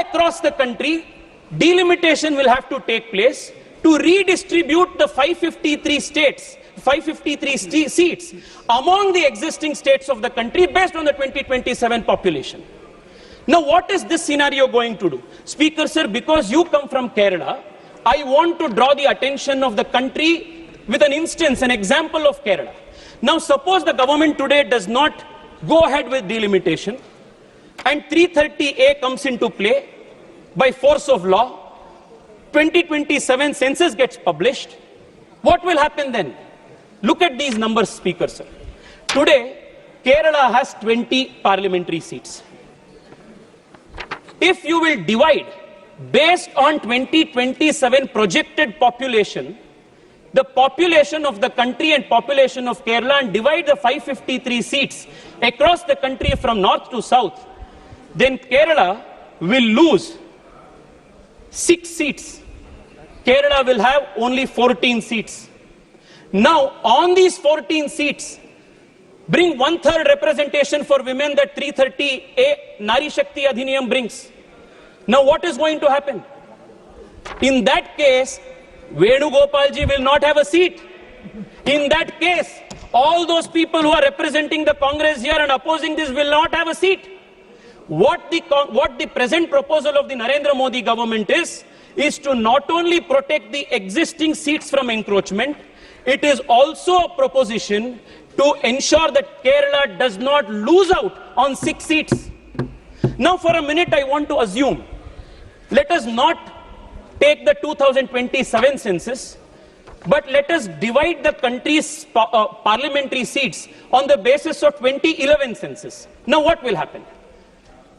across the country, delimitation will have to take place to redistribute the 553 seats among the existing states of the country based on the 2027 population. Now, what is this scenario going to do? Speaker, sir, because you come from Kerala, I want to draw the attention of the country with an instance, an example of Kerala. Now, suppose the government today does not go ahead with delimitation and 330A comes into play by force of law. 2027 census gets published. What will happen then? Look at these numbers, Speaker, sir. Today, Kerala has 20 parliamentary seats. If you will divide based on 2027 projected population, the population of the country and population of Kerala, and divide the 553 seats across the country from north to south, then Kerala will lose 6 seats. Kerala will have only 14 seats. Now, on these 14 seats, bring 1/3 representation for women that 330A Nari Shakti Adhiniyam brings. Now, what is going to happen? In that case, Venugopalji will not have a seat. In that case, all those people who are representing the Congress here and opposing this will not have a seat. What the present proposal of the Narendra Modi government is to not only protect the existing seats from encroachment, it is also a proposition to ensure that Kerala does not lose out on 6 seats. Now, for a minute, I want to assume, let us not take the 2027 census, but let us divide the country's parliamentary seats on the basis of 2011 census. Now, what will happen?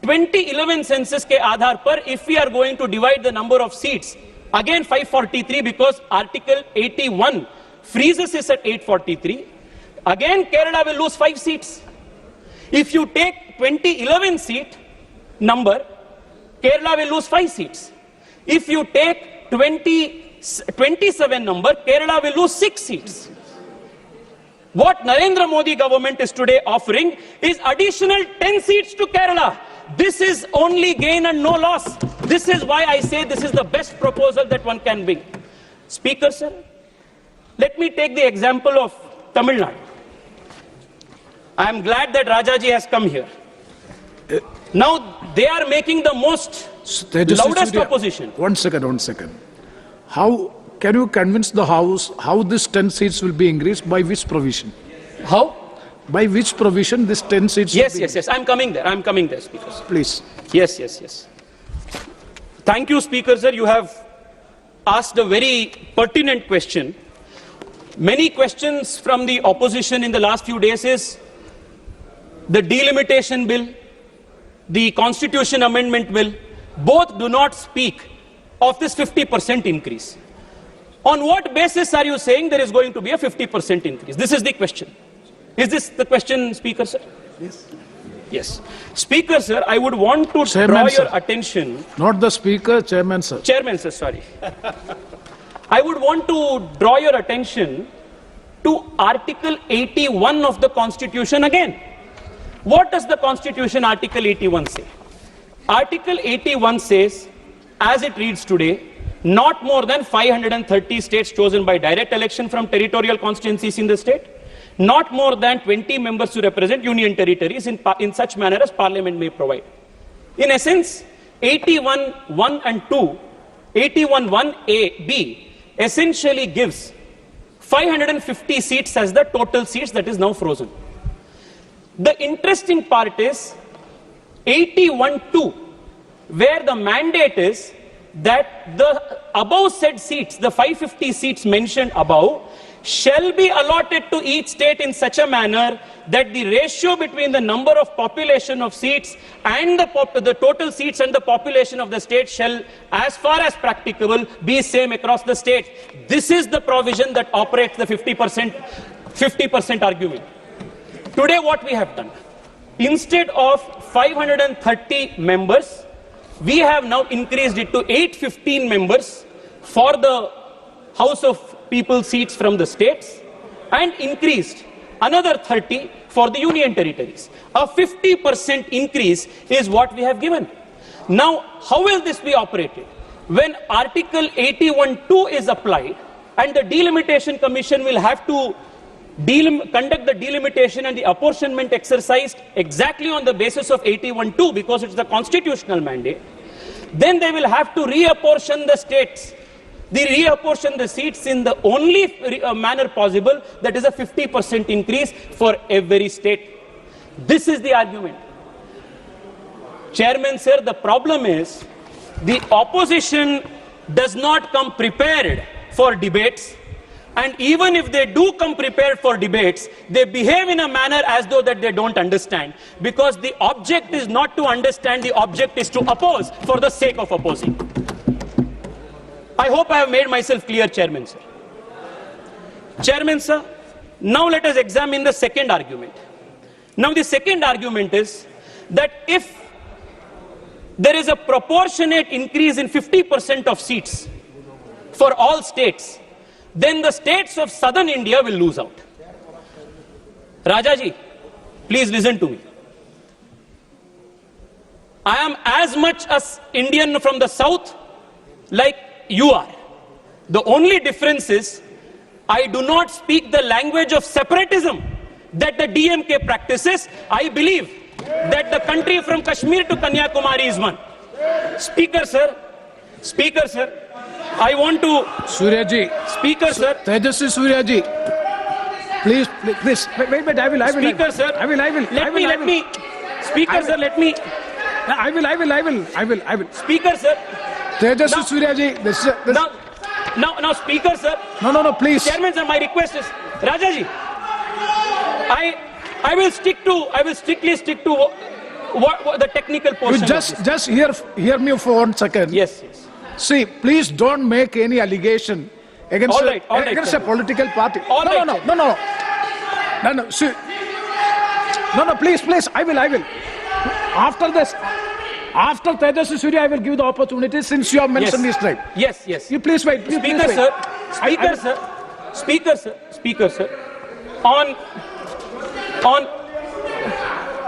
2011 census ke aadhar par, if we are going to divide the number of seats, again 543, because Article 81 freezes is at 843, again Kerala will lose 5 seats. If you take 2011 seat number, Kerala will lose 5 seats. If you take 2027 number, Kerala will lose 6 seats. What Narendra Modi government is today offering is additional 10 seats to Kerala. This is only gain and no loss. This is why I say this is the best proposal that one can bring. Speaker, sir, let me take the example of Tamil Nadu. I am glad that Rajaji has come here. Now they are making the most loudest opposition. One second. How can you convince the House how this 10 seats will be increased? By which provision? How? By which provision this 10 seats will be increased? Yes. I'm coming there, Speaker. Please. Yes. Thank you, Speaker, sir. You have asked a very pertinent question. Many questions from the opposition in the last few days is the delimitation bill, the Constitution Amendment bill, both do not speak of this 50% increase. On what basis are you saying there is going to be a 50% increase? This is the question. Is this the question, Speaker, sir? Yes. Speaker, sir, I would want to draw your attention. Not the Speaker, Chairman, sir. Chairman, sir, sorry. I would want to draw your attention to Article 81 of the Constitution again. What does the Constitution Article 81 say? Article 81 says, as it reads today, not more than 530 states chosen by direct election from territorial constituencies in the state, not more than 20 members to represent union territories in such manner as Parliament may provide. In essence, 81.1 and 2, 81.1a, b, essentially gives 550 seats as the total seats that is now frozen. The interesting part is 81.2, where the mandate is that the above said seats, the 550 seats mentioned above, shall be allotted to each state in such a manner that the ratio between the number of population of seats and the total seats and the population of the state shall, as far as practicable, be same across the states. This is the provision that operates the 50% argument. Today what we have done, instead of 530 members, we have now increased it to 815 members for the House of People seats from the states and increased another 30 for the union territories. A 50% increase is what we have given. Now, how will this be operated? When Article 81(2) is applied, and the delimitation commission will have to conduct the delimitation and the apportionment exercise exactly on the basis of 81(2) because it's the constitutional mandate, then they will have to reapportion the states. They reapportion the seats in the only manner possible, that is a 50% increase for every state. This is the argument. Chairman, sir, the problem is the opposition does not come prepared for debates, and even if they do come prepared for debates, they behave in a manner as though that they don't understand, because the object is not to understand, the object is to oppose for the sake of opposing. I hope I have made myself clear, Chairman, sir. Chairman, sir, now let us examine the second argument. Now the second argument is that if there is a proportionate increase in 50% of seats for all states, then the states of southern India will lose out. Rajaji, please listen to me. I am as much as Indian from the south like you are. The only difference is I do not speak the language of separatism that the DMK practices. I believe that the country from Kashmir to Kanyakumari is one. Speaker, sir, I want to... Surya ji. Speaker, sir. Tejaswi Surya ji. Please, wait, I will. Speaker, sir. I will. Let me. Speaker, sir, let me. I will. Speaker, sir. Tejaswi Surya ji. Now, Speaker, sir. No, please. Chairman, sir, my request is, Rajaji, I will strictly stick to what the technical portion. You just hear me for 1 second. Yes. See, please don't make any allegation against All right, a political party. No. See, no. Please. I will. After this. After Tejaswi Surya, I will give the opportunity since you have mentioned his tribe. Yes. You please wait. Speaker, sir. On.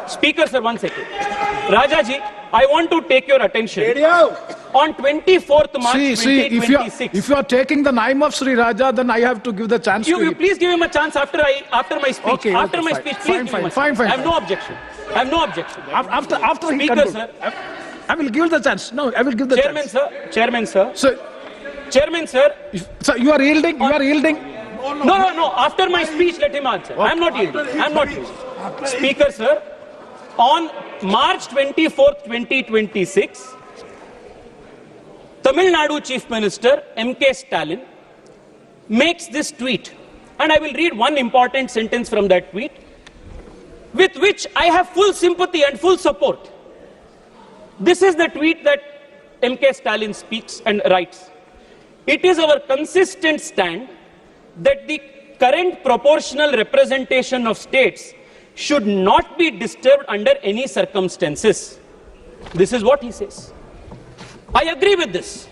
Speaker, sir, 1 second. Rajaji, I want to take your attention. On 24th March 2026. If you are taking the name of Sri Raja, then I have to give the chance to you him. Please give him a chance after my speech. Okay, after my fine. speech, please give him a chance. Fine. I have no objection. After he Speaker, concludes, sir. I will give the chance. No, I will give the chance. Chairman, sir. Chairman, sir. So you are yielding? No. After my speech, let him answer. Okay. I am not yielding. Speaker, sir. On March 24th, 2026, Tamil Nadu Chief Minister M.K. Stalin makes this tweet. And I will read one important sentence from that tweet, with which I have full sympathy and full support. This is the tweet that M.K. Stalin speaks and writes. It is our consistent stand that the current proportional representation of states should not be disturbed under any circumstances. This is what he says. I agree with this.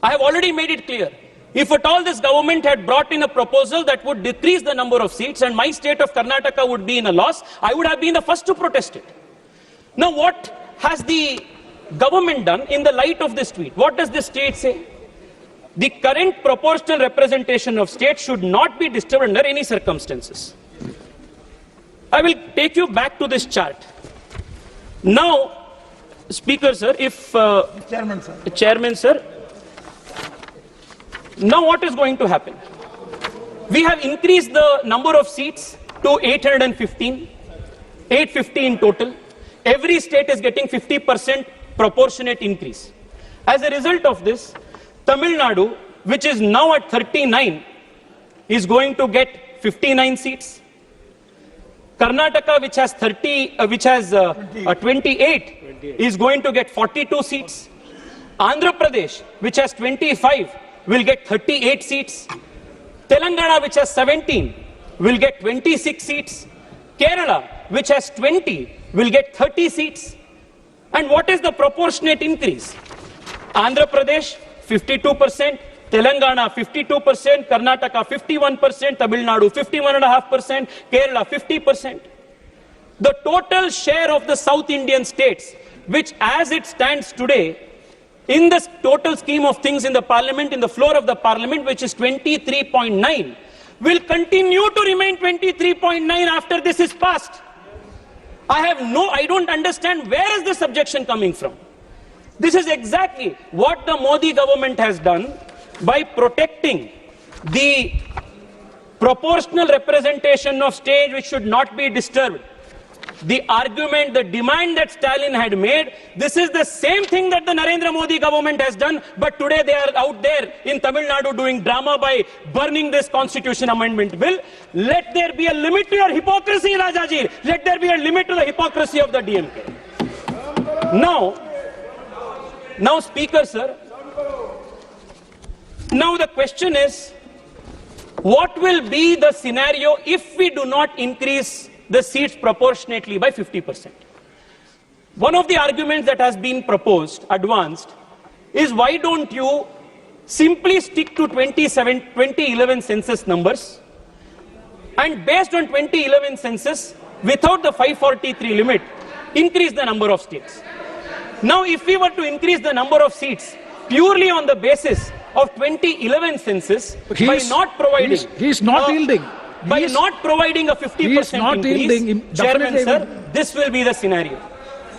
I have already made it clear. If at all this government had brought in a proposal that would decrease the number of seats and my state of Karnataka would be in a loss, I would have been the first to protest it. Now what has the government done in the light of this tweet? What does this tweet say? The current proportional representation of states should not be disturbed under any circumstances. I will take you back to this chart. Now, Speaker, sir, Chairman, sir. Now what is going to happen? We have increased the number of seats to 815, 850 in total. Every state is getting 50% proportionate increase. As a result of this, Tamil Nadu, which is now at 39, is going to get 59 seats. Karnataka, which has 28, is going to get 42 seats. Andhra Pradesh, which has 25, will get 38 seats. Telangana, which has 17, will get 26 seats. Kerala, which has 20, will get 30 seats. And what is the proportionate increase? Andhra Pradesh, 52%. Telangana 52%, Karnataka 51%, Tamil Nadu 51.5%, Kerala 50%. The total share of the South Indian states which as it stands today, in the total scheme of things in the parliament, in the floor of the parliament, which is 23.9, will continue to remain 23.9 after this is passed. I don't understand where is this objection coming from. This is exactly what the Modi government has done by protecting the proportional representation of state which should not be disturbed. The argument, the demand that Stalin had made, this is the same thing that the Narendra Modi government has done, but today they are out there in Tamil Nadu doing drama by burning this constitution amendment bill. Let there be a limit to your hypocrisy, Rajaji. Let there be a limit to the hypocrisy of the DMK. Now, Speaker, sir, now the question is, what will be the scenario if we do not increase the seats proportionately by 50%? One of the arguments that has been proposed, advanced, is why don't you simply stick to 2011 census numbers, and based on 2011 census, without the 543 limit, increase the number of states. Now, if we were to increase the number of seats purely on the basis of 2011 census, by not providing... He's not yielding. By not providing a 50% increase, Chairman sir, this will be the scenario.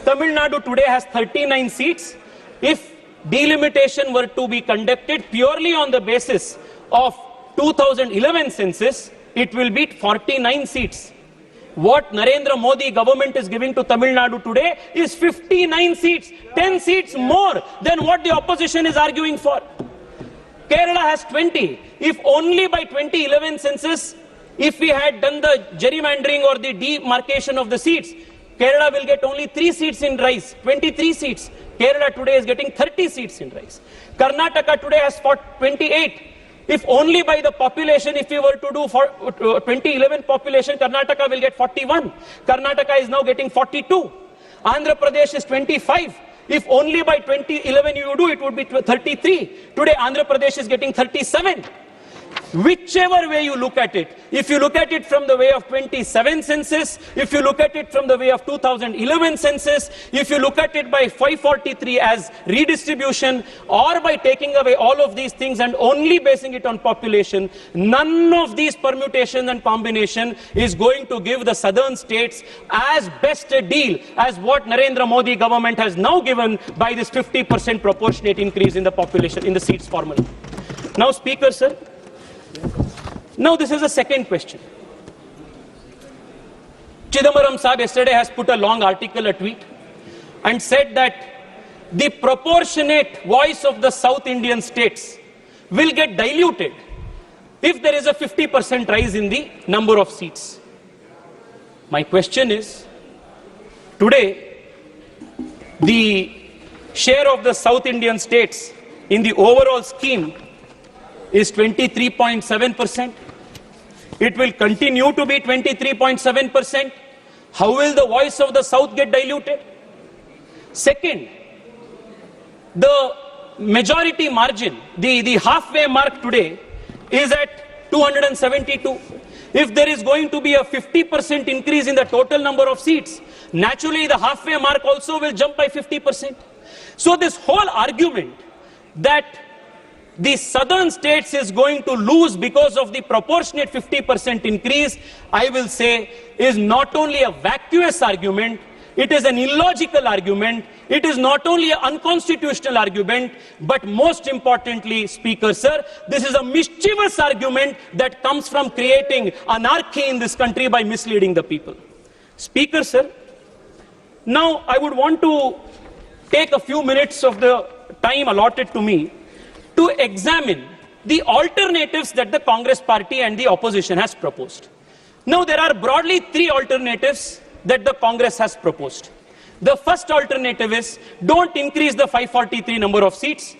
Tamil Nadu today has 39 seats. If delimitation were to be conducted purely on the basis of 2011 census, it will be 49 seats. What Narendra Modi government is giving to Tamil Nadu today is 59 seats, 10 seats more than what the opposition is arguing for. Kerala has 20. If only by 2011 census, if we had done the gerrymandering or the demarcation of the seats, Kerala will get only 3 seats in rice, 23 seats. Kerala today is getting 30 seats in rice. Karnataka today has 28. If only by the population, if we were to do for 2011 population, Karnataka will get 41. Karnataka is now getting 42. Andhra Pradesh is 25. If only by 2011 you do, it would be 33. Today Andhra Pradesh is getting 37. Whichever way you look at it, if you look at it from the way of 27 census, if you look at it from the way of 2011 census, if you look at it by 543 as redistribution, or by taking away all of these things and only basing it on population, none of these permutation and combination is going to give the southern states as best a deal as what Narendra Modi government has now given by this 50% proportionate increase in the population, in the seats formula. Now, Speaker, sir, now this is a second question. Chidambaram Saab yesterday has put a long article, a tweet, and said that the proportionate voice of the South Indian states will get diluted if there is a 50% rise in the number of seats. My question is, today, the share of the South Indian states in the overall scheme is 23.7%. It will continue to be 23.7%. How will the voice of the South get diluted? Second, the majority margin, the halfway mark today is at 272. If there is going to be a 50% increase in the total number of seats, naturally the halfway mark also will jump by 50%. So this whole argument that the southern states is going to lose because of the proportionate 50% increase, I will say, is not only a vacuous argument, it is an illogical argument, it is not only an unconstitutional argument, but most importantly, Speaker, sir, this is a mischievous argument that comes from creating anarchy in this country by misleading the people. Speaker, sir, now I would want to take a few minutes of the time allotted to me to examine the alternatives that the Congress party and the opposition has proposed. Now, there are broadly 3 alternatives that the Congress has proposed. The first alternative is, don't increase the 543 number of seats.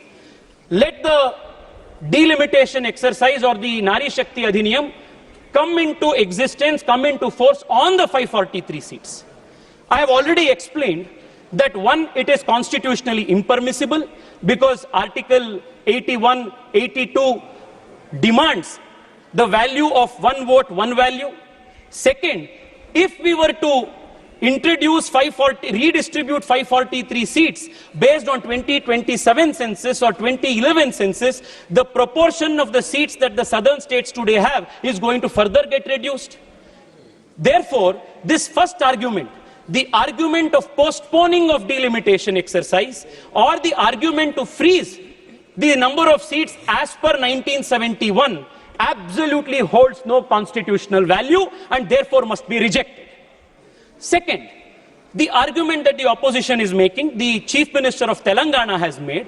Let the delimitation exercise or the Nari Shakti Adhiniyam come into existence, come into force on the 543 seats. I have already explained that one, it is constitutionally impermissible because Article 81, 82 demands the value of one vote, one value. Second, if we were to introduce 540, redistribute 543 seats based on 2027 census or 2011 census, the proportion of the seats that the southern states today have is going to further get reduced. Therefore, this first argument, the argument of postponing of delimitation exercise or the argument to freeze the number of seats as per 1971 absolutely holds no constitutional value and therefore must be rejected. Second, the argument that the opposition is making, the Chief Minister of Telangana has made,